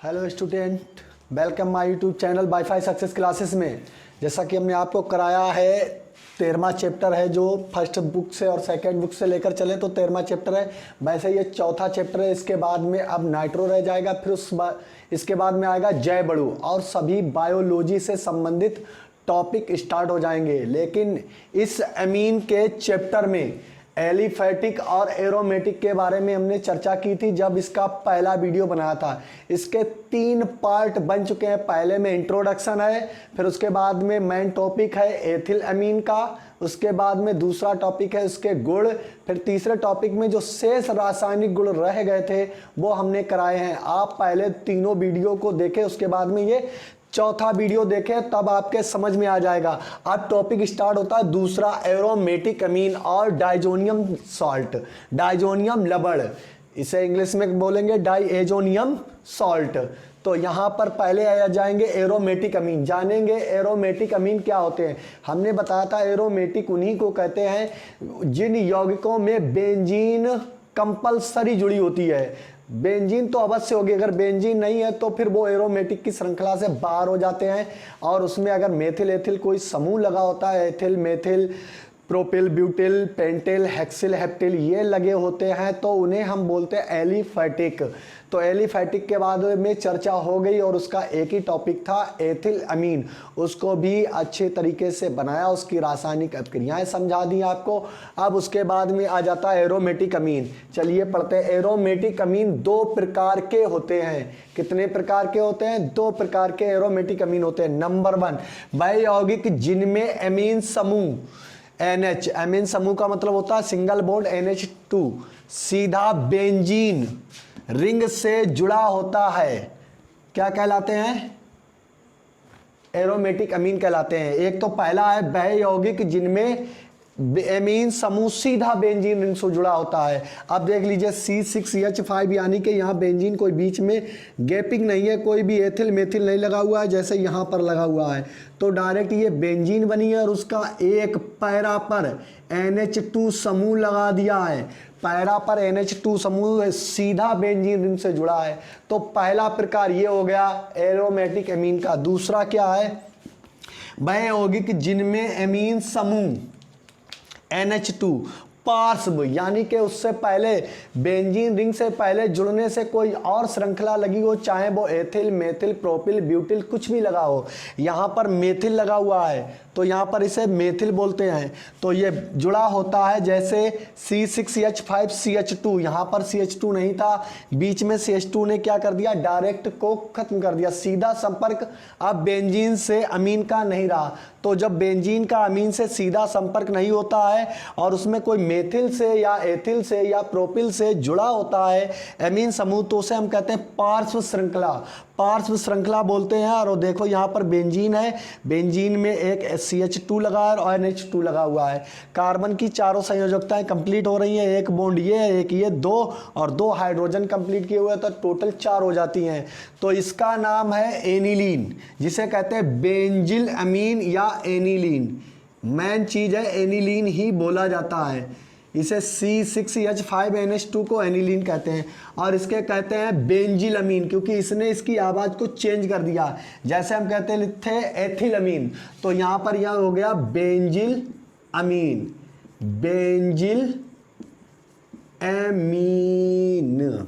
Hello student, welcome my YouTube channel wifi success classes में। जैसा कि हमने आपको कराया है 13वां चैप्टर है, जो फर्स्ट बुक से और सेकंड बुक से लेकर चले तो 13वां चैप्टर है। वैसे ये चौथा चैप्टर है। इसके बाद में अब नाइट्रो रह जाएगा, फिर इसके बाद में आएगा जय बड़ू और सभी बायोलॉजी से संबंधित टॉपिक स्टार्ट हो जाएंगे। लेकिन इस अमीन के चैप्टर में एलिफैटिक और एरोमेटिक के बारे में हमने चर्चा की थी जब इसका पहला वीडियो बनाया था। इसके 3 पार्ट बन चुके हैं। पहले में इंट्रोडक्शन है, फिर उसके बाद में मेन टॉपिक है एथिल अमीन का, उसके बाद में दूसरा टॉपिक है उसके गुण, फिर तीसरे टॉपिक में जो शेष रासायनिक गुण रह गए थे वो हमने कराए हैं। आप पहले तीनों वीडियो को देखें, उसके बाद में ये चौथा वीडियो देखें, तब आपके समझ में आ जाएगा। अब टॉपिक स्टार्ट होता है दूसरा, एरोमेटिक अमीन और डाइजोनियम सॉल्ट, डाइजोनियम लवण, इसे इंग्लिश में बोलेंगे डाइएजोनियम सॉल्ट। तो यहाँ पर पहले आ जाएंगे एरोमेटिक अमीन। जानेंगे एरोमेटिक अमीन क्या होते हैं। हमने बताया था एरोमेटिक उन्हीं को कहते हैं जिन यौगिकों में बेंजीन कंपलसरी जुड़ी होती है। बेंजीन तो अवश्य होगी, अगर बेंजीन नहीं है तो फिर वो एरोमेटिक की श्रृंखला से बाहर हो जाते हैं। और उसमें अगर मेथिल एथिल कोई समूह लगा होता है, ethyl methyl propyl butyl pentyl hexyl heptyl ये लगे होते हैं तो उन्हें हम बोलते हैं एलिफैटिक। तो एलिफैटिक के बाद में चर्चा हो गई और उसका एक ही टॉपिक था एथिल अमीन। उसको भी अच्छे तरीके से बनाया, उसकी रासायनिक अभिक्रियाएं समझा दी आपको। अब उसके बाद में आ जाता है एरोमेटिक अमीन। चलिए पढ़ते हैं। एरोमेटिक अमीन 2 प्रकार के होते हैं। कितने प्रकार के होते हैं? 2 प्रकार के एरोमेटिक अमीन होते हैं। नंबर 1, वह यौगिक जिनमें अमीन समूह NH, अमीन समूह का मतलब होता है सिंगल बॉन्ड NH2 सीधा बेंजीन रिंग से जुड़ा होता है, क्या कहलाते हैं? एरोमेटिक अमीन कहलाते हैं। एक तो पहला है वह यौगिक जिनमें अमीन समूह सीधा बेंजीन रिंग से जुड़ा होता है। अब देख लीजिए C6H5 यानी कि यहाँ बेंजीन कोई बीच में गैपिंग नहीं है, कोई भी एथिल मेथिल नहीं लगा हुआ है जैसे यहाँ पर लगा हुआ है। तो डायरेक्ट ये बेंजीन बनी है और उसका एक पैरा पर NH2 समूह लगा दिया है। पैरा पर NH2 समूह सीधा बेंजीन रिंग से जुड़ा है। तो पहला प्रकार ये हो गया एरोमेटिक अमीन का। दूसरा क्या है? वह यौगिक जिनमें अमीन समूह NH2 पार्श्व यानी कि उससे पहले बेंजीन रिंग से पहले जुड़ने से कोई और श्रृंखला लगी हो, चाहे वो एथिल मेथिल प्रोपिल ब्यूटिल कुछ भी लगा हो। यहाँ पर मेथिल लगा हुआ है तो यहाँ पर इसे मेथिल बोलते हैं। तो ये जुड़ा होता है जैसे C6H5 CH2, यहाँ पर CH2 नहीं था, बीच में CH2 ने क्या कर दिया, डायरेक्ट को खत्म कर दिया। सीधा संपर्क अब बेंजीन से अमीन का नहीं रहा। तो जब बेंजीन का अमीन से सीधा संपर्क नहीं होता है और उसमें कोई मेथिल से या एथिल से या प्रोपिल से जुड़ा होता है अमीन समूह, तो उसे हम कहते हैं पार्श्व श्रृंखला, पार्श्व श्रृंखला बोलते हैं। और देखो यहाँ पर बेंजीन है, बेंजीन में एक CH2 लगा है और NH2 लगा हुआ है। कार्बन की चारों संयोजकताएं कंप्लीट हो रही हैं। एक बॉन्ड ये है, एक ये, 2 और 2 हाइड्रोजन कंप्लीट किए हुए हैं तो टोटल 4 हो जाती हैं। तो इसका नाम है एनिलीन, जिसे कहते हैं बेंजिल अमीन या एनिलीन। मेन चीज है एनिलीन ही बोला जाता है। इसे C6H5NH2 को एनिलीन कहते हैं और इसके कहते हैं बेंजिल अमीन, क्योंकि इसने इसकी आवाज़ को चेंज कर दिया। जैसे हम कहते थे एथिल अमीन, तो यहाँ पर यह हो गया बेंजिल अमीन, बेंजिल अमीन,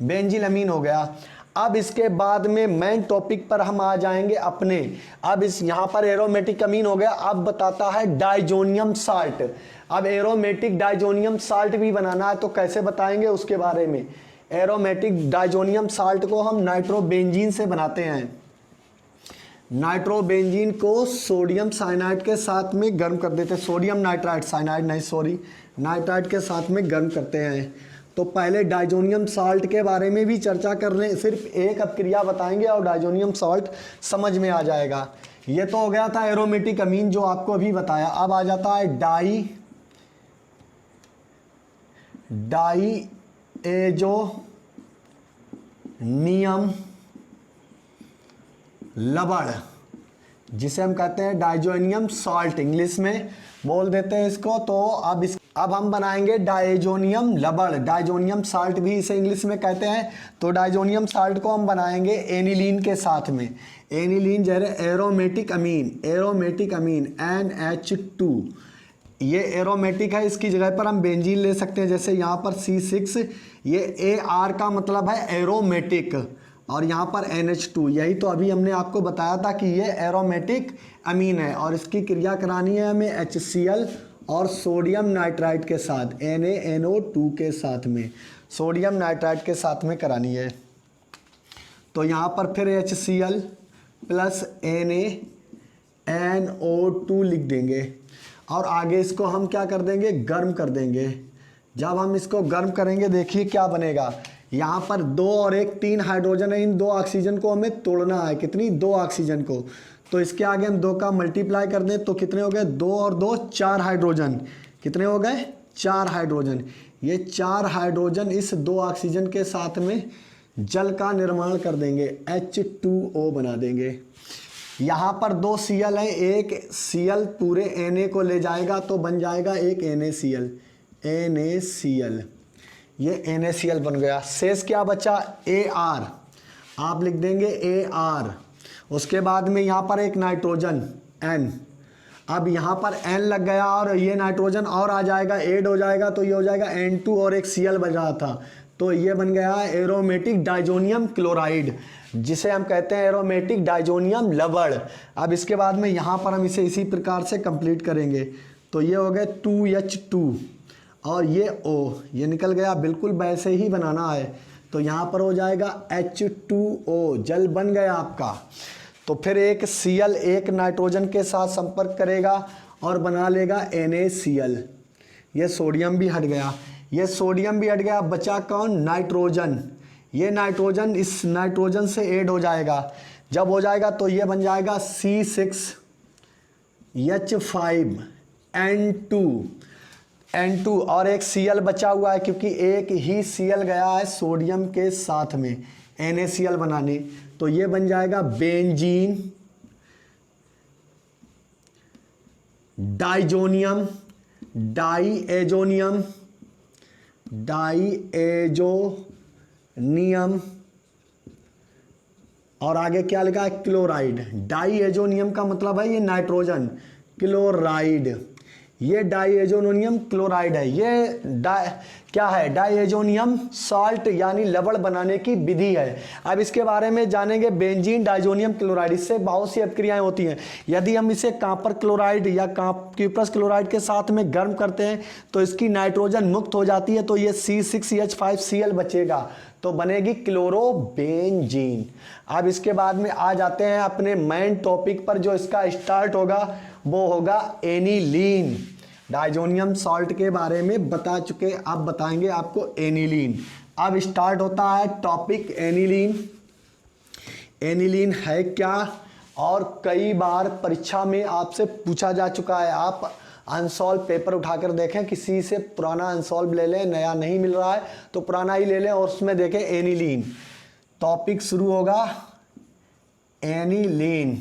बेंजिल अमीन हो गया। अब इसके बाद में मेन टॉपिक पर हम आ जाएंगे अपने। अब इस यहाँ पर एरोमेटिक अमीन हो गया। अब बताता है डाइजोनियम साल्ट। अब एरोमेटिक डाइजोनियम साल्ट भी बनाना है तो कैसे बताएंगे उसके बारे में। एरोमेटिक डाइजोनियम साल्ट को हम नाइट्रोबेंजीन से बनाते हैं। नाइट्रोबेंजीन को सोडियम साइनाइड के साथ में गर्म कर देते हैं। सोडियम नाइट्राइड, साइनाइड नहीं सॉरी, नाइट्राइड के साथ में गर्म करते हैं। तो पहले डाइजोनियम साल्ट के बारे में भी चर्चा कर रहे हैं, सिर्फ एक अपक्रिया बताएंगे और डाइजोनियम साल्ट समझ में आ जाएगा। ये तो हो गया था एरोमेटिक अमीन जो आपको अभी बताया। अब आ जाता है डाइएजोनियम लवण, जिसे हम कहते हैं डाइजोनियम साल्ट, इंग्लिश में बोल देते हैं इसको। तो अब इस अब हम बनाएंगे डाइजोनियम लवण, डाइजोनियम साल्ट भी इसे इंग्लिश में कहते हैं। तो डाइजोनियम साल्ट को हम बनाएंगे एनिलीन के साथ में। एनिलीन जैसे एरोमेटिक अमीन, एरोमेटिक अमीन NH2, ये एरोमेटिक है, इसकी जगह पर हम बेंजीन ले सकते हैं। जैसे यहाँ पर C6, ये AR का मतलब है एरोमेटिक, और यहाँ पर NH2, यही तो अभी हमने आपको बताया था कि ये एरोमेटिक अमीन है, और इसकी क्रिया करानी है हमें HCl और सोडियम नाइट्राइड के साथ, NaNO2 के साथ में, सोडियम नाइट्राइड के साथ में करानी है। तो यहाँ पर फिर HCl प्लस NaNO2 लिख देंगे, और आगे इसको हम क्या कर देंगे, गर्म कर देंगे। जब हम इसको गर्म करेंगे देखिए क्या बनेगा, यहाँ पर 2 और 1 3 हाइड्रोजन है, इन 2 ऑक्सीजन को हमें तोड़ना है। कितनी, 2 ऑक्सीजन को। तो इसके आगे हम 2 का मल्टीप्लाई कर दें तो कितने हो गए, 2 और 2 4 हाइड्रोजन। कितने हो गए, 4 हाइड्रोजन। ये 4 हाइड्रोजन इस 2 ऑक्सीजन के साथ में जल का निर्माण कर देंगे, H2O बना देंगे। यहाँ पर 2 Cl है, एक Cl पूरे Na को ले जाएगा तो बन जाएगा एक NaCl, NaCl, ये NaCl बन गया। शेष क्या बचा, Ar, आप लिख देंगे Ar। उसके बाद में यहाँ पर एक नाइट्रोजन N, अब यहाँ पर N लग गया और ये नाइट्रोजन और आ जाएगा, ऐड हो जाएगा, तो ये हो जाएगा N2 और एक Cl बच रहा था, तो ये बन गया एरोमेटिक डाइजोनियम क्लोराइड, जिसे हम कहते हैं एरोमेटिक डाइजोनियम लवण। अब इसके बाद में यहाँ पर हम इसे इसी प्रकार से कंप्लीट करेंगे। तो ये हो गए 2H2 और ये O, ये निकल गया, बिल्कुल वैसे ही बनाना है। तो यहाँ पर हो जाएगा H2O, जल बन गया आपका। तो फिर एक Cl एक नाइट्रोजन के साथ संपर्क करेगा और बना लेगा NaCl, ये सोडियम भी हट गया, ये सोडियम भी हट गया, बचा कौन, नाइट्रोजन। ये नाइट्रोजन इस नाइट्रोजन से ऐड हो जाएगा, जब हो जाएगा तो ये बन जाएगा C6H5N2 और एक Cl बचा हुआ है, क्योंकि एक ही Cl गया है सोडियम के साथ में NaCl बनाने, तो ये बन जाएगा बेंजीन डाइजोनियम डाइएजोनियम और आगे क्या लिखा है, क्लोराइड। डाइएजोनियम का मतलब है ये नाइट्रोजन, क्लोराइड, ये डाइएजोनियम क्लोराइड है। ये क्या है, डाइएजोनियम साल्ट यानी लवण बनाने की विधि है। अब इसके बारे में जानेंगे, बेंजीन डाइजोनियम क्लोराइड, इससे बहुत सी अपक्रियाएं होती हैं। यदि हम इसे कॉपर क्लोराइड या क्यूप्रस क्लोराइड के साथ में गर्म करते हैं तो इसकी नाइट्रोजन मुक्त हो जाती है, तो ये C6H5Cl बचेगा, तो बनेगी क्लोरोबेंजीन। अब इसके बाद में आ जाते हैं अपने मेन टॉपिक पर, जो इसका स्टार्ट होगा वो होगा एनिलीन। डाइजोनियम सॉल्ट के बारे में बता चुके, अब बताएंगे आपको एनिलीन। अब स्टार्ट होता है टॉपिक एनिलीन। एनिलीन है क्या, और कई बार परीक्षा में आपसे पूछा जा चुका है। आप अनसॉल्व पेपर उठाकर देखें, किसी से पुराना अनसॉल्व ले लें, नया नहीं मिल रहा है तो पुराना ही ले लें और उसमें देखें एनिलीन। टॉपिक शुरू होगा एनिलीन।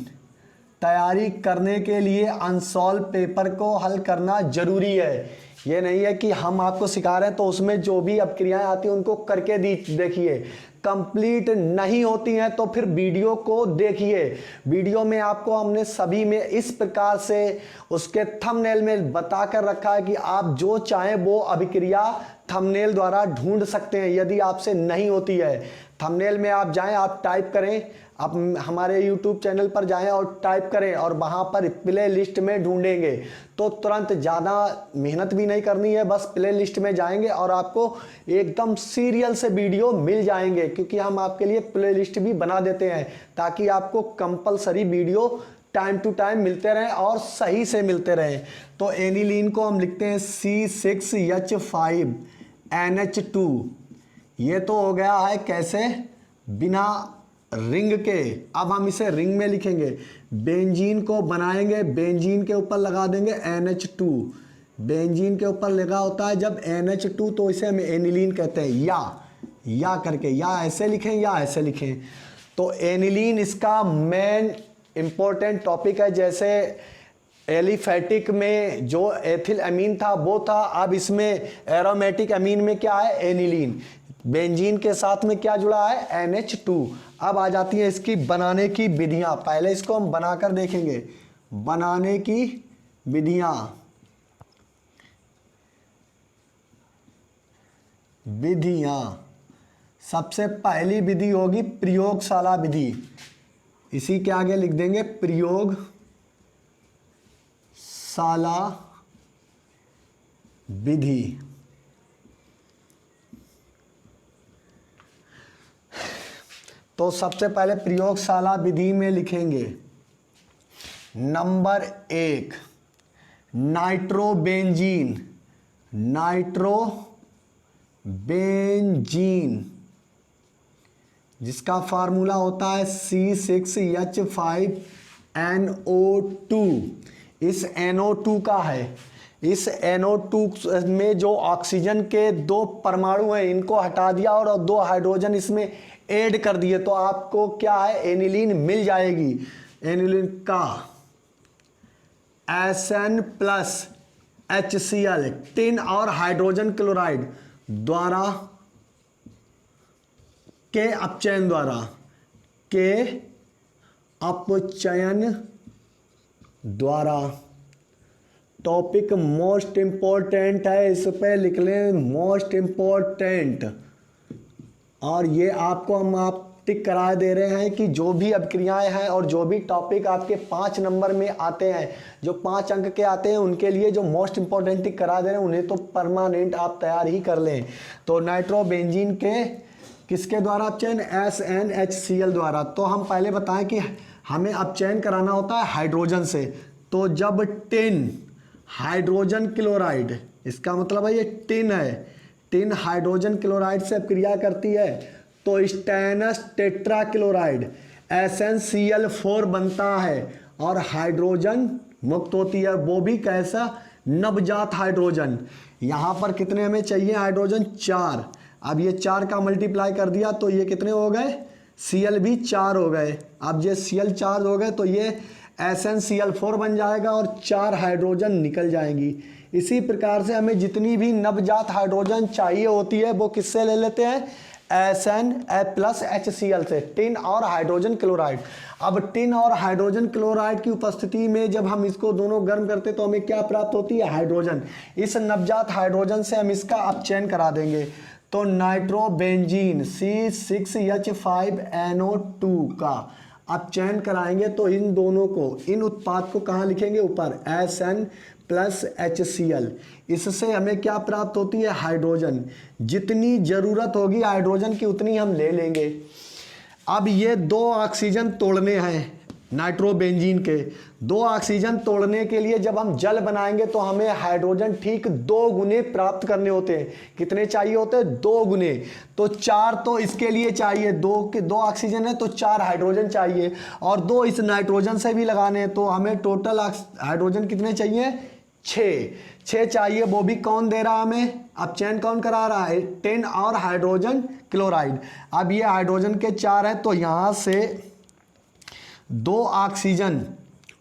तैयारी करने के लिए अनसॉल्व पेपर को हल करना जरूरी है। ये नहीं है कि हम आपको सिखा रहे हैं तो उसमें जो भी अपक्रियाएं आती हैं उनको करके देखिए, कंप्लीट नहीं होती हैं तो फिर वीडियो को देखिए। वीडियो में आपको हमने सभी में इस प्रकार से उसके थंबनेल में बता कर रखा है कि आप जो चाहें वो अभिक्रिया थंबनेल द्वारा ढूंढ सकते हैं। यदि आपसे नहीं होती है, थंबनेल में आप जाएं, आप टाइप करें, आप हमारे YouTube चैनल पर जाएं और टाइप करें और वहां पर प्ले लिस्ट में ढूंढेंगे तो तुरंत ज़्यादा मेहनत भी नहीं करनी है, बस प्ले लिस्ट में जाएंगे और आपको एकदम सीरियल से वीडियो मिल जाएंगे, क्योंकि हम आपके लिए प्ले लिस्ट भी बना देते हैं ताकि आपको compulsory video time to time मिलते रहें और सही से मिलते रहें। तो एनिलीन को हम लिखते हैं C6H5NH2। ये तो हो गया है कैसे, बिना रिंग के। अब हम इसे रिंग में लिखेंगे। बेंजीन को बनाएंगे, बेंजीन के ऊपर लगा देंगे NH2। बेंजीन के ऊपर लगा होता है जब NH2 तो इसे हम एनिलीन कहते हैं, या करके, या ऐसे लिखें या ऐसे लिखें। तो एनिलीन इसका मेन इंपॉर्टेंट टॉपिक है। जैसे एलिफेटिक में जो एथिल अमीन था वो था, अब इसमें एरोमेटिक अमीन में क्या है, एनिलीन। बेंजीन के साथ में क्या जुड़ा है, NH2। अब आ जाती है इसकी बनाने की विधियां। पहले इसको हम बनाकर देखेंगे, बनाने की विधियां। सबसे पहली विधि होगी प्रयोगशाला विधि। इसी के आगे लिख देंगे प्रयोगशाला विधि। तो सबसे पहले प्रयोगशाला विधि में लिखेंगे नंबर 1 नाइट्रोबेंजीन। जिसका फार्मूला होता है C6H5NO2। इस NO2 का है, इस NO2 में जो ऑक्सीजन के 2 परमाणु हैं इनको हटा दिया और 2 हाइड्रोजन इसमें ऐड कर दिए तो आपको क्या है, एनिलीन मिल जाएगी। एनिलीन का SN+HCl टिन और हाइड्रोजन क्लोराइड द्वारा के अपचयन द्वारा टॉपिक मोस्ट इंपॉर्टेंट है, इस पे लिख लें मोस्ट इंपॉर्टेंट। और ये आपको हम आप टिक करा दे रहे हैं कि जो भी अभिक्रियाएं हैं और जो भी टॉपिक आपके 5 नंबर में आते हैं, जो 5 अंक के आते हैं, उनके लिए जो मोस्ट इंपॉर्टेंट टिक करा दे रहे हैं उन्हें तो परमानेंट आप तैयार ही कर लें। तो नाइट्रोबेंजीन के किसके द्वारा अपचयन, SNHCl द्वारा। तो हम पहले बताएं कि हमें अपचयन कराना होता है हाइड्रोजन से। तो जब टिन हाइड्रोजन क्लोराइड, इसका मतलब है ये टिन है, टिन हाइड्रोजन क्लोराइड से क्रिया करती है तो स्टेनस टेट्रा क्लोराइड SnCl4 बनता है और हाइड्रोजन मुक्त होती है, वो भी कैसा, नवजात हाइड्रोजन। यहाँ पर कितने हमें चाहिए हाइड्रोजन, 4। अब ये 4 का मल्टीप्लाई कर दिया तो ये कितने हो गए, Cl भी 4 हो गए। अब ये Cl 4 हो गए तो ये SnCl4 बन जाएगा और 4 हाइड्रोजन निकल जाएंगी। इसी प्रकार से हमें जितनी भी नवजात हाइड्रोजन चाहिए होती है वो किससे ले लेते हैं, SN+HCl से, टिन और हाइड्रोजन क्लोराइड। अब टिन और हाइड्रोजन क्लोराइड की उपस्थिति में जब हम इसको दोनों गर्म करते तो हमें क्या प्राप्त होती है, हाइड्रोजन। इस नवजात हाइड्रोजन से हम इसका अपचयन करा देंगे। तो नाइट्रोबेंजीन C6H5NO2 का अपचयन कराएंगे तो इन दोनों को, इन उत्पाद को कहाँ लिखेंगे, ऊपर, SN+HCl। इससे हमें क्या प्राप्त होती है, हाइड्रोजन। जितनी जरूरत होगी हाइड्रोजन की उतनी हम ले लेंगे। अब ये 2 ऑक्सीजन तोड़ने हैं नाइट्रोबेंजीन के। 2 ऑक्सीजन तोड़ने के लिए जब हम जल बनाएंगे तो हमें हाइड्रोजन ठीक 2 गुने प्राप्त करने होते हैं। कितने चाहिए होते हैं, 2 गुने। तो 4 तो इसके लिए चाहिए, 2 ऑक्सीजन है तो 4 हाइड्रोजन चाहिए और 2 इस नाइट्रोजन से भी लगाने हैं। तो हमें टोटल हाइड्रोजन कितने चाहिए, 6 चाहिए। वो भी कौन दे रहा है हमें, अपचयन कौन करा रहा है, टिन और हाइड्रोजन क्लोराइड। अब ये हाइड्रोजन के 4 है तो यहाँ से 2 ऑक्सीजन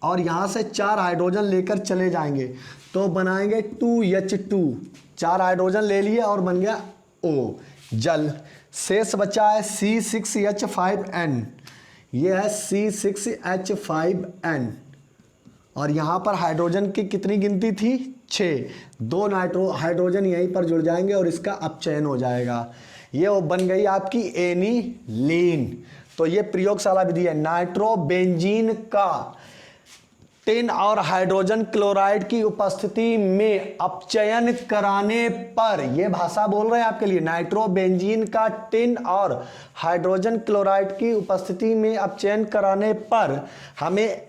और यहाँ से 4 हाइड्रोजन लेकर चले जाएंगे तो बनाएंगे 2H2। 4 हाइड्रोजन ले लिए और बन गया O, जल। शेष बचा है C6H5N, ये है C6H5N और यहाँ पर हाइड्रोजन की कितनी गिनती थी, 6। 2 हाइड्रोजन यहीं पर जुड़ जाएंगे और इसका अपचयन हो जाएगा। ये वो बन गई आपकी एनिलीन। तो ये प्रयोगशाला विधि है। नाइट्रोबेंजीन का टिन और हाइड्रोजन क्लोराइड की उपस्थिति में अपचयन कराने पर, ये भाषा बोल रहे हैं आपके लिए, नाइट्रोबेंजीन का टिन और हाइड्रोजन क्लोराइड की उपस्थिति में अपचयन कराने पर हमें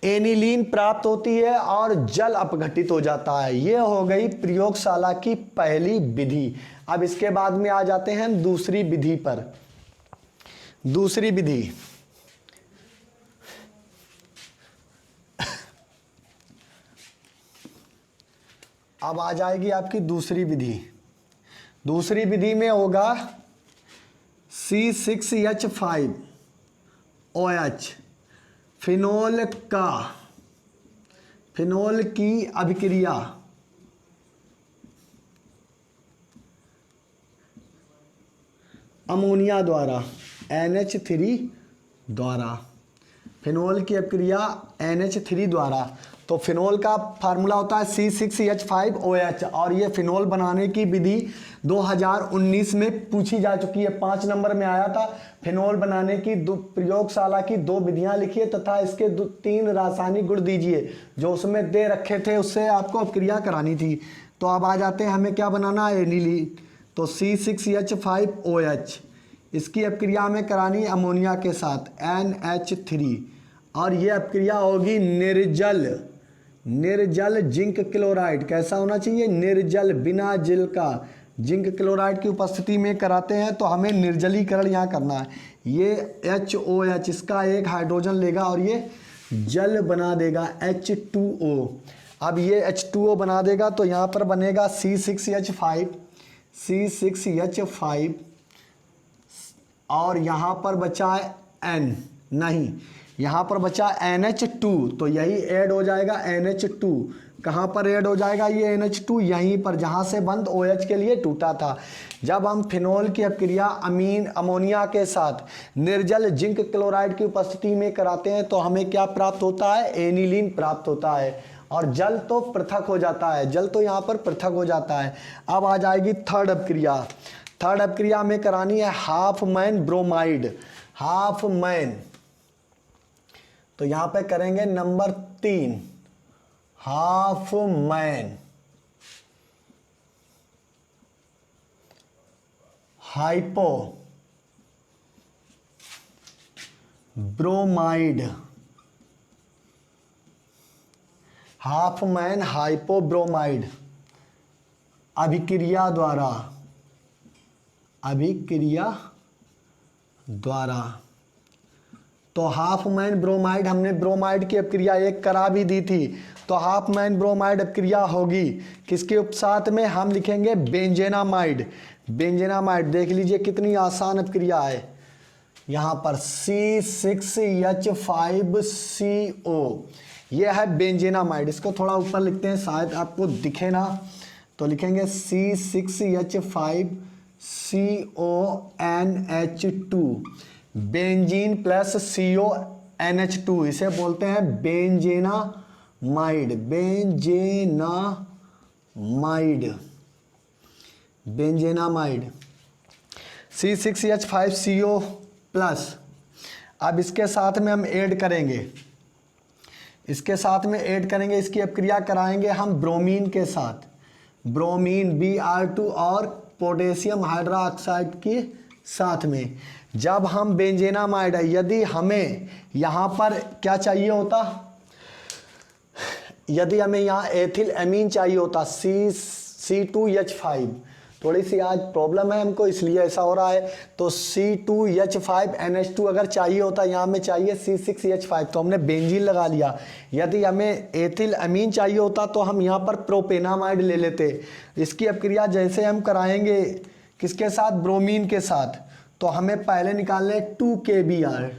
एनिलीन प्राप्त होती है और जल अपघटित हो जाता है। ये हो गई प्रयोगशाला की पहली विधि। अब इसके बाद में आ जाते हैं दूसरी विधि पर। दूसरी विधि, अब आ जाएगी आपकी दूसरी विधि। दूसरी विधि में होगा C6H5OH फिनोल का फिनोल की अभिक्रिया अमोनिया द्वारा NH3 द्वारा, फिनोल की अभिक्रिया NH3 द्वारा। तो फिनोल का फार्मूला होता है C6H5OH और ये फिनोल बनाने की विधि 2019 में पूछी जा चुकी है, 5 नंबर में आया था। फिनोल बनाने की प्रयोगशाला की 2 विधियां लिखिए तथा इसके 3 रासायनिक गुण दीजिए, जो उसमें दे रखे थे उससे आपको अभिक्रिया करानी थी। तो अब आ जाते हैं हमें क्या बनाना है, एनिलीन। तो C6H5OH इसकी अभिक्रिया हमें करानी है अमोनिया के साथ NH3 और ये अभिक्रिया होगी निर्जल जिंक क्लोराइड। कैसा होना चाहिए, निर्जल, बिना जल का। जिंक क्लोराइड की उपस्थिति में कराते हैं तो हमें निर्जलीकरण यहाँ करना है। ये HOH इसका एक हाइड्रोजन लेगा और ये जल बना देगा H2O। अब ये H2O बना देगा तो यहाँ पर बनेगा C6H5 और यहाँ पर बचा है N, नहीं यहाँ पर बचा NH2, तो यही ऐड हो जाएगा NH2। कहाँ पर ऐड हो जाएगा ये NH2, यहीं पर जहाँ से बंद OH के लिए टूटा था। जब हम फिनोल की अभिक्रिया अमोनिया के साथ निर्जल जिंक क्लोराइड की उपस्थिति में कराते हैं तो हमें क्या प्राप्त होता है, एनिलीन प्राप्त होता है और जल तो पृथक हो जाता है, जल तो यहाँ पर पृथक हो जाता है। अब आ जाएगी थर्ड अभिक्रिया। थर्ड अभिक्रिया में करानी है हाफमैन ब्रोमाइड, हाफमैन। तो यहाँ पे करेंगे number 3 Hofmann, hypo bromide, Hofmann hypobromide अभिक्रिया द्वारा। तो हाफमैन ब्रोमाइड, हमने ब्रोमाइड की अभिक्रिया एक करा भी दी थी, तो हाफमैन ब्रोमाइड अभिक्रिया होगी किसके उपसाथ में, हम लिखेंगे बेंजेनामाइड। बेंजेनामाइड देख लीजिए कितनी आसान अभिक्रिया है, यहाँ पर C6H5CO ये है बेंजेनामाइड। इसको थोड़ा ऊपर लिखते हैं शायद आपको दिखे ना, तो लिखेंगे C6H5CONH2 बेंजीन प्लस CONH2, इसे बोलते हैं बेंजेनामाइड, बेंजेनामाइड C6H5CO प्लस। अब इसके साथ में हम ऐड करेंगे, इसकी अभिक्रिया कराएंगे हम ब्रोमीन के साथ, ब्रोमीन Br2 और पोटेशियम हाइड्रोक्साइड के साथ में। जब हम बेंजेनामाइड, यदि हमें यहाँ पर क्या चाहिए होता, यदि हमें यहाँ एथिल अमीन चाहिए होता C2H5, थोड़ी सी आज प्रॉब्लम है हमको इसलिए ऐसा हो रहा है, तो C2H5NH2 अगर चाहिए होता, यहाँ में चाहिए C6H5 तो हमने बेंजीन लगा लिया। यदि हमें एथिल अमीन चाहिए होता तो हम यहाँ पर प्रोपेनामाइड ले लेते। इसकी अभिक्रिया जैसे हम कराएंगे किसके साथ, ब्रोमीन के साथ, तो हमें पहले निकालने 2kBr,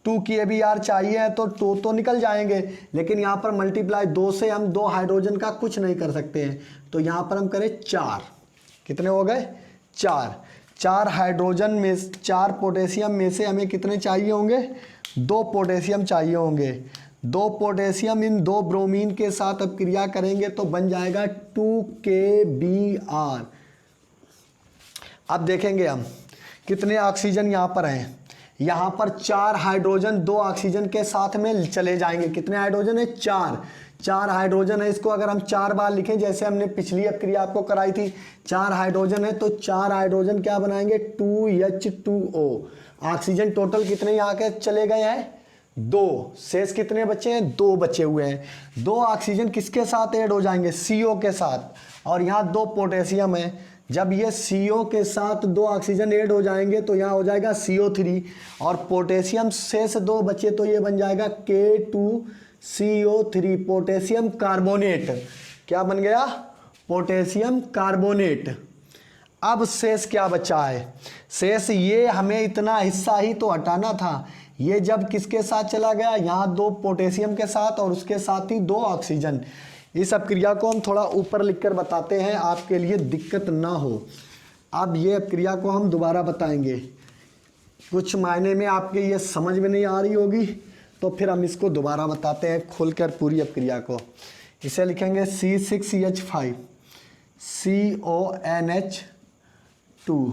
2kBr चाहिए तो 2 तो निकल जाएंगे, लेकिन यहाँ पर मल्टीप्लाई 2 से हम 2 हाइड्रोजन का कुछ नहीं कर सकते हैं, तो यहाँ पर हम करें 4, कितने हो गए 4 हाइड्रोजन में 4 पोटेशियम में से हमें कितने चाहिए होंगे, 2 पोटेशियम चाहिए होंगे। 2 पोटेशियम इन 2 ब्रोमीन के साथ अभिक्रिया करेंगे तो बन जाएगा 2kBr। अब देखेंगे हम कितने ऑक्सीजन यहाँ पर हैं, यहाँ पर 4 हाइड्रोजन 2 ऑक्सीजन के साथ में चले जाएंगे। कितने हाइड्रोजन है, 4 हाइड्रोजन है। इसको अगर हम 4 बार लिखें जैसे हमने पिछली अभिक्रिया आपको कराई थी, 4 हाइड्रोजन है तो 4 हाइड्रोजन क्या बनाएंगे, 2H2O। ऑक्सीजन टोटल कितने यहाँ के चले गए हैं, 2, शेष कितने बचे हैं, 2 बचे हुए हैं। 2 ऑक्सीजन किसके साथ ऐड हो जाएंगे, CO के साथ, और यहाँ 2 पोटेशियम है। जब ये CO के साथ 2 ऑक्सीजन ऐड हो जाएंगे तो यहाँ हो जाएगा CO3 और पोटेशियम शेष 2 बचे तो ये बन जाएगा K2CO3 पोटेशियम कार्बोनेट। क्या बन गया, पोटेशियम कार्बोनेट। अब शेष क्या बचा है, शेष ये हमें इतना हिस्सा ही तो हटाना था, ये जब किसके साथ चला गया, यहाँ 2 पोटेशियम के साथ और उसके साथ ही 2 ऑक्सीजन। इस अपक्रिया को हम थोड़ा ऊपर लिखकर बताते हैं आपके लिए दिक्कत ना हो। अब ये अपक्रिया को हम दोबारा बताएंगे, कुछ मायने में आपके ये समझ में नहीं आ रही होगी तो फिर हम इसको दोबारा बताते हैं खोलकर पूरी अपक्रिया को। इसे लिखेंगे C6H5 CONH2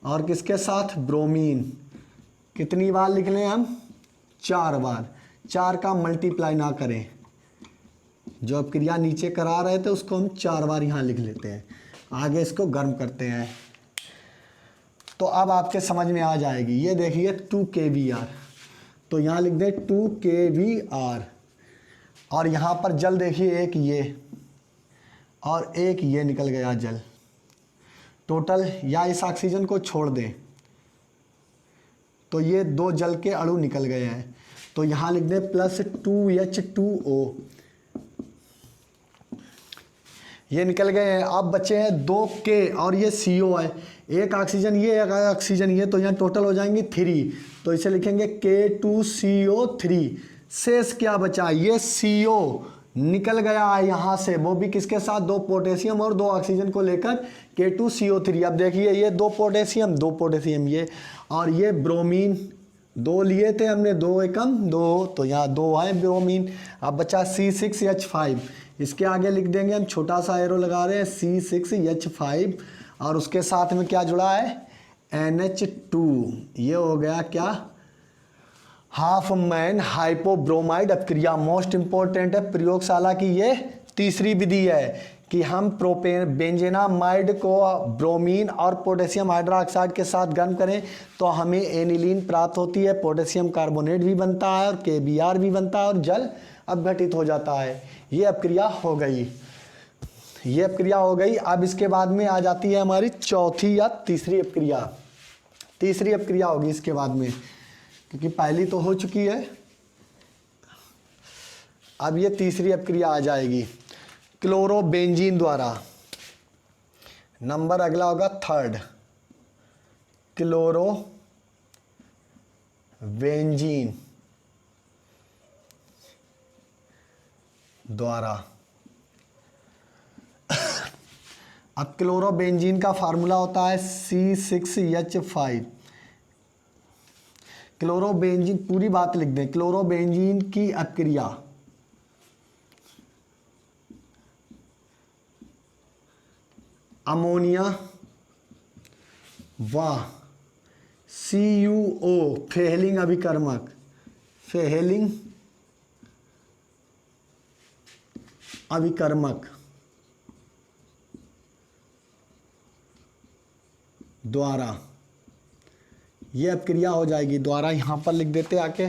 और किसके साथ, ब्रोमीन। कितनी बार लिख लें हम, 4 बार। 4 का मल्टीप्लाई ना करें, जो अपक्रिया नीचे करा रहे थे उसको हम 4 बार यहाँ लिख लेते हैं। आगे इसको गर्म करते हैं तो अब आपके समझ में आ जाएगी। ये देखिए 2 kVr, तो यहाँ लिख दें 2 kVr और यहाँ पर जल देखिए एक ये और एक ये निकल गया जल टोटल, या इस ऑक्सीजन को छोड़ दें तो ये 2 जल के अणु निकल गए हैं। तो यहाँ लिख दें +2H2O, ये निकल गए हैं। अब बचे हैं 2 K और ये CO है, एक ऑक्सीजन ये एक ऑक्सीजन ये, तो यहाँ टोटल हो जाएंगे 3। तो इसे लिखेंगे K2CO3। शेष क्या बचा, ये CO निकल गया है यहाँ से, वो भी किसके साथ, 2 पोटेशियम और 2 ऑक्सीजन को लेकर K2CO3। अब देखिए ये 2 पोटेशियम ये और ये ब्रोमीन 2 लिए थे हमने, 2 एकम 2, तो यहाँ 2 है ब्रोमीन। अब बचा C6H5, इसके आगे लिख देंगे हम, छोटा सा एरो लगा रहे हैं C6H5 और उसके साथ में क्या जुड़ा है, NH2। ये हो गया क्या, half man hypobromide अपक्रिया। Most important है प्रयोगशाला की ये तीसरी विधि है कि हम प्रोपेन बेंजेनामाइड को ब्रोमीन और पोटेशियम हाइड्रोक्साइड के साथ गर्म करें तो हमें एनिलीन प्राप्त होती है, पोटेशियम कार्बोनेट भी बनता है और KBr भी बनता है और जल अपघटित हो जाता है। ये अपक्रिया हो गई, ये अपक्रिया हो गई। अब इसके बाद में आ जाती है हमारी चौथी या तीसरी अपक्रिया। तीसरी अपक्रिया होगी इसके बाद में, क्योंकि पहली तो हो चुकी है। अब ये तीसरी अपक्रिया आ जाएगी क्लोरोबेंजीन द्वारा। नंबर अगला होगा 3rd, क्लोरोबेंजीन द्वारा। अब क्लोरोबेंजीन का फार्मूला होता है C6H5। क्लोरोबेंजीन, पूरी बात लिख दें, क्लोरोबेंजीन की अपक्रिया अमोनिया व CuO फेहलिंग अभिकर्मक, फेहलिंग अभिकर्मक द्वारा ये अपक्रिया हो जाएगी। द्वारा यहाँ पर लिख देते आके,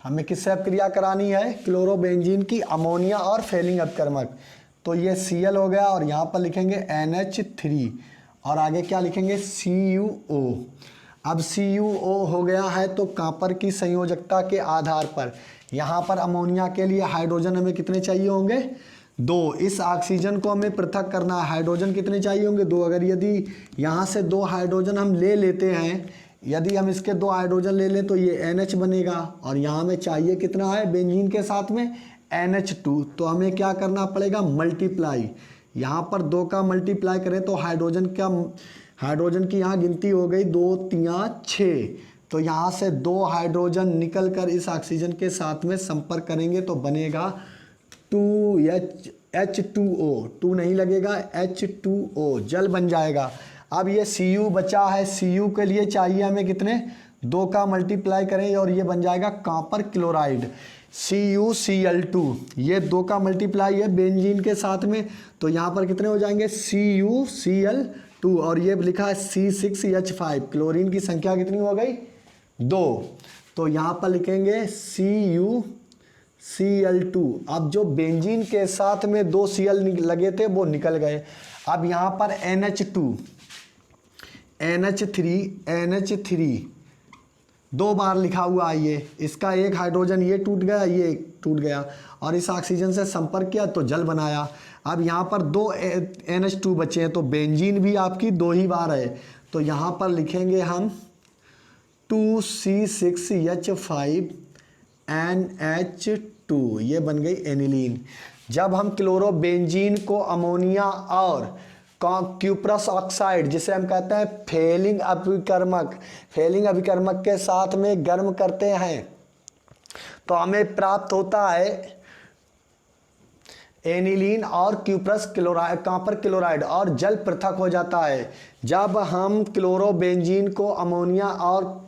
हमें किससे अपक्रिया करानी है, क्लोरोबेंजीन की अमोनिया और फेहलिंग अभिकर्मक। तो ये Cl हो गया और यहाँ पर लिखेंगे NH3 और आगे क्या लिखेंगे, CuO। अब CuO हो गया है तो कॉपर की संयोजकता के आधार पर यहाँ पर अमोनिया के लिए हाइड्रोजन हमें कितने चाहिए होंगे, 2। इस ऑक्सीजन को हमें पृथक करना है, हाइड्रोजन कितने चाहिए होंगे, 2। अगर यदि यहाँ से 2 हाइड्रोजन हम ले लेते हैं, यदि हम इसके 2 हाइड्रोजन ले लें तो ये NH बनेगा और यहाँ हमें चाहिए कितना है बेंजीन के साथ में NH2। तो हमें क्या करना पड़ेगा, मल्टीप्लाई। यहाँ पर 2 का मल्टीप्लाई करें तो हाइड्रोजन की यहाँ गिनती हो गई 2 3 6। तो यहाँ से 2 हाइड्रोजन निकल कर इस ऑक्सीजन के साथ में संपर्क करेंगे तो बनेगा 2H2O। 2 नहीं लगेगा, H2O जल बन जाएगा। अब ये Cu बचा है, Cu के लिए चाहिए हमें कितने, 2 का मल्टीप्लाई करें और ये बन जाएगा कॉपर क्लोराइड CuCl2। ये 2 का मल्टीप्लाई है बेंजीन के साथ में, तो यहाँ पर कितने हो जाएंगे CuCl2 और ये लिखा है C6H5। क्लोरीन की संख्या कितनी हो गई, 2। तो यहाँ पर लिखेंगे CuCl2। अब जो बेंजीन के साथ में 2 Cl लगे थे वो निकल गए। अब यहाँ पर NH3 2 बार लिखा हुआ है, ये इसका एक हाइड्रोजन ये टूट गया, ये टूट गया और इस ऑक्सीजन से संपर्क किया तो जल बनाया। अब यहाँ पर 2 NH2 बचे हैं तो बेंजीन भी आपकी 2 ही बार है, तो यहाँ पर लिखेंगे हम 2C6H5NH2, ये बन गई एनिलीन। जब हम क्लोरोबेंजीन को अमोनिया और क्यूप्रस ऑक्साइड, जिसे हम कहते हैं फेलिंग अभिकर्मक के साथ में गर्म करते हैं तो हमें प्राप्त होता है एनिलीन और क्यूप्रस क्लोराइड, कॉपर क्लोराइड, और जल पृथक हो जाता है। जब हम क्लोरोबेंजीन को अमोनिया और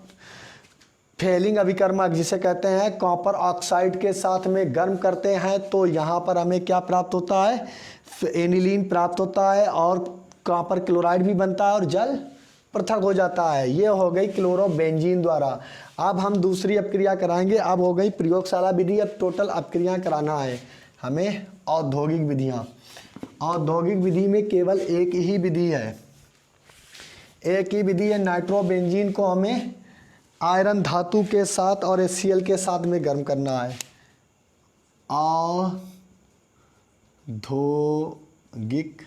फेलिंग अभिकर्मक, जिसे कहते हैं कॉपर ऑक्साइड के साथ में गर्म करते हैं तो यहाँ पर हमें क्या प्राप्त होता है, एनिलीन प्राप्त होता है और कॉपर क्लोराइड भी बनता है और जल पृथक हो जाता है। ये हो गई क्लोरोबेंजीन द्वारा। अब हम दूसरी अपक्रिया कराएंगे। अब हो गई प्रयोगशाला विधि, अब टोटल अपक्रिया कराना है हमें औद्योगिक विधियाँ। औद्योगिक विधि में केवल एक ही विधि है, एक ही विधि है। नाइट्रोबेंजीन को हमें आयरन धातु के साथ और HCl के साथ में गर्म करना है। औद्योगिक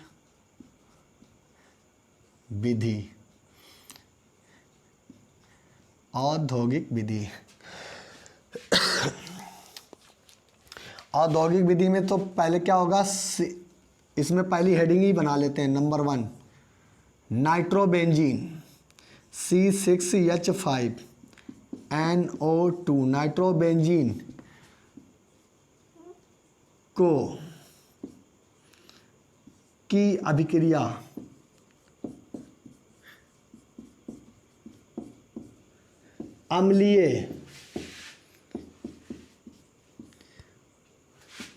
विधि, औद्योगिक विधि। औद्योगिक विधि में तो पहले क्या होगा, इसमें पहली हेडिंग ही बना लेते हैं। नंबर 1 नाइट्रोबेंजीन C6H5NO2, नाइट्रोबेंजीन को की अभिक्रिया अम्लीय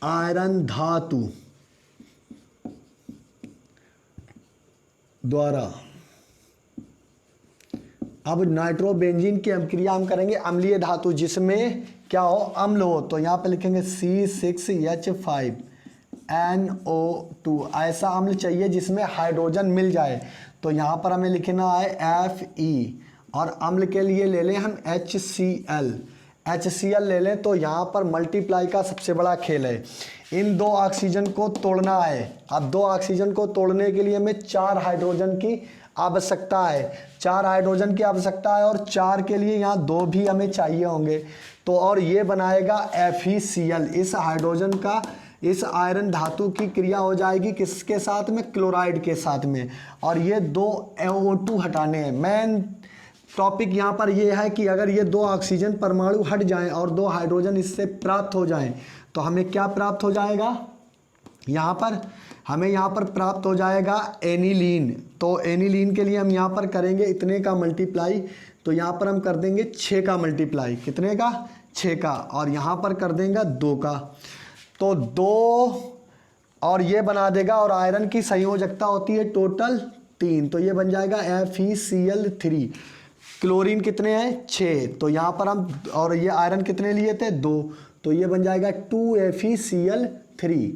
आयरन धातु द्वारा। अब नाइट्रोबेंजीन की अभिक्रिया हम करेंगे अम्लीय धातु, जिसमें क्या हो, अम्ल हो। तो यहाँ पे लिखेंगे C6H5NO2, ऐसा अम्ल चाहिए जिसमें हाइड्रोजन मिल जाए। तो यहाँ पर हमें लिखना है Fe, और अम्ल के लिए ले लें हम HCl ले लें। तो यहाँ पर मल्टीप्लाई का सबसे बड़ा खेल है, इन दो ऑक्सीजन को तोड़ना है। अब दो ऑक्सीजन को तोड़ने के लिए हमें 4 हाइड्रोजन की आवश्यकता है, 4 हाइड्रोजन की आवश्यकता है, और 4 के लिए यहाँ 2 भी हमें चाहिए होंगे। तो और ये बनाएगा FeCl। इस हाइड्रोजन का, इस आयरन धातु की क्रिया हो जाएगी किसके साथ में, क्लोराइड के साथ में, और ये 2 O2 हटाने हैं। मेन टॉपिक यहाँ पर ये है कि अगर ये 2 ऑक्सीजन परमाणु हट जाएं और 2 हाइड्रोजन इससे प्राप्त हो जाएं तो हमें क्या प्राप्त हो जाएगा, यहाँ पर हमें यहाँ पर प्राप्त हो जाएगा एनिलीन। तो एनिलीन के लिए हम यहाँ पर करेंगे इतने का मल्टीप्लाई, तो यहाँ पर हम कर देंगे 6 का मल्टीप्लाई, कितने का, 6 का, और यहाँ पर कर देंगे 2 का। तो 2 और ये बना देगा, और आयरन की संयोजकता होती है टोटल 3, तो ये बन जाएगा FeCl3। क्लोरीन कितने हैं, 6, तो यहाँ पर हम, और ये आयरन कितने लिए थे, 2, तो ये बन जाएगा 2FeCl3,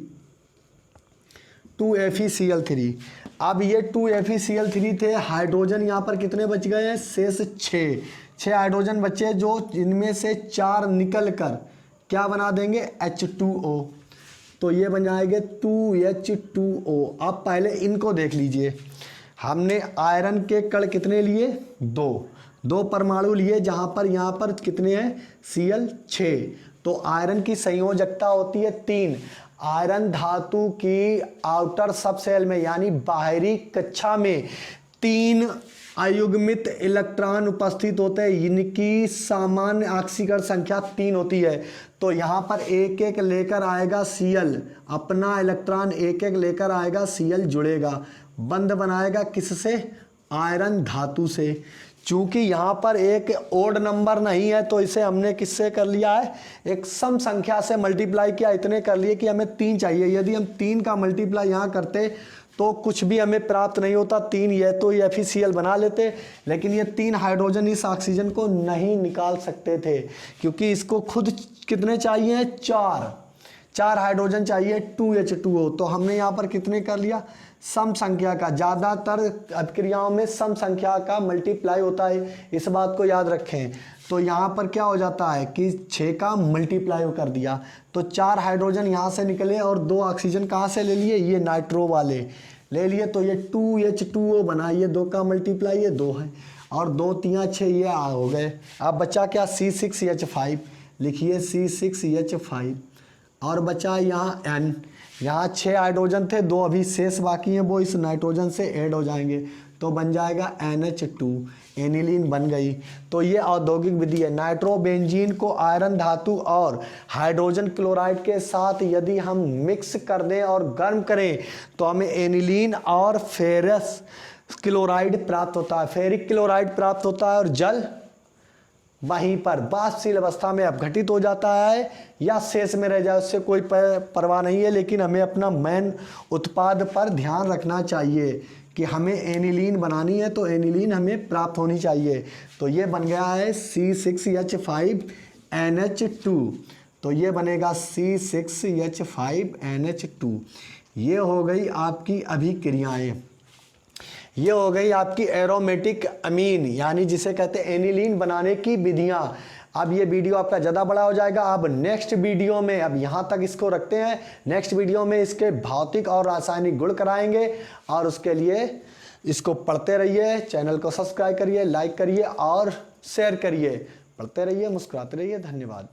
2FeCl3। अब ये 2FeCl3 थे, हाइड्रोजन यहाँ पर कितने बच गए हैं, शेष 6 हाइड्रोजन बचे, जो इनमें से 4 निकल कर क्या बना देंगे, H2O। तो ये बन जाएंगे 2H2O। अब पहले इनको देख लीजिए, हमने आयरन के कण कितने लिए, 2 परमाणु लिए, जहाँ पर यहाँ पर कितने हैं, Cl 6। तो आयरन की संयोजकता होती है 3। आयरन धातु की आउटर सबसेल में यानी बाहरी कक्षा में 3 अयुग्मित इलेक्ट्रॉन उपस्थित होते हैं, इनकी सामान्य ऑक्सीकरण संख्या 3 होती है। तो यहाँ पर एक एक लेकर आएगा Cl, अपना इलेक्ट्रॉन एक एक लेकर आएगा, Cl जुड़ेगा, बंध बनाएगा किससे, आयरन धातु से। चूंकि यहाँ पर एक ओड नंबर नहीं है तो इसे हमने किससे कर लिया है, एक सम संख्या से मल्टीप्लाई किया, इतने कर लिए कि हमें 3 चाहिए। यदि हम 3 का मल्टीप्लाई यहाँ करते तो कुछ भी हमें प्राप्त नहीं होता, 3 ये तो ये FeCl बना लेते, लेकिन ये 3 हाइड्रोजन इस ऑक्सीजन को नहीं निकाल सकते थे, क्योंकि इसको खुद कितने चाहिए, 4 हाइड्रोजन चाहिए, 2H2O। तो हमने यहाँ पर कितने कर लिया, सम संख्या का, ज़्यादातर अभिक्रियाओं में सम संख्या का मल्टीप्लाई होता है, इस बात को याद रखें। तो यहाँ पर क्या हो जाता है कि 6 का मल्टीप्लाई कर दिया, तो 4 हाइड्रोजन यहाँ से निकले और 2 ऑक्सीजन कहाँ से ले लिए, ये नाइट्रो वाले ले लिए, तो ये 2H2O बना, ये 2 का मल्टीप्लाई, ये 2 है। और 2 3 6 ये हो गए। अब बचा क्या, C6H5 लिखिए, C6H5। और बचा यहाँ N, यहाँ 6 हाइड्रोजन थे, 2 अभी शेष बाकी हैं, वो इस नाइट्रोजन से ऐड हो जाएंगे तो बन जाएगा NH2, एनिलीन बन गई। तो ये औद्योगिक विधि है। नाइट्रोबेंजीन को आयरन धातु और हाइड्रोजन क्लोराइड के साथ यदि हम मिक्स कर दें और गर्म करें तो हमें एनिलीन और फेरस क्लोराइड प्राप्त होता है, फेरिक क्लोराइड प्राप्त होता है, और जल वहीं पर वाष्पशील अवस्था में अपघटित हो जाता है या शेष में रह जाए, उससे कोई परवाह नहीं है। लेकिन हमें अपना मेन उत्पाद पर ध्यान रखना चाहिए कि हमें एनिलीन बनानी है तो एनिलीन हमें प्राप्त होनी चाहिए। तो ये बन गया है C6H5NH2, तो ये बनेगा C6H5NH2। ये हो गई आपकी अभिक्रियाएं, ये हो गई आपकी एरोमेटिक अमीन यानी जिसे कहते हैं एनिलीन बनाने की विधियां। अब ये वीडियो आपका ज़्यादा बड़ा हो जाएगा। अब नेक्स्ट वीडियो में, अब यहाँ तक इसको रखते हैं, नेक्स्ट वीडियो में इसके भौतिक और रासायनिक गुण कराएंगे। और उसके लिए इसको पढ़ते रहिए, चैनल को सब्सक्राइब करिए, लाइक करिए और शेयर करिए। पढ़ते रहिए, मुस्कुराते रहिए। धन्यवाद।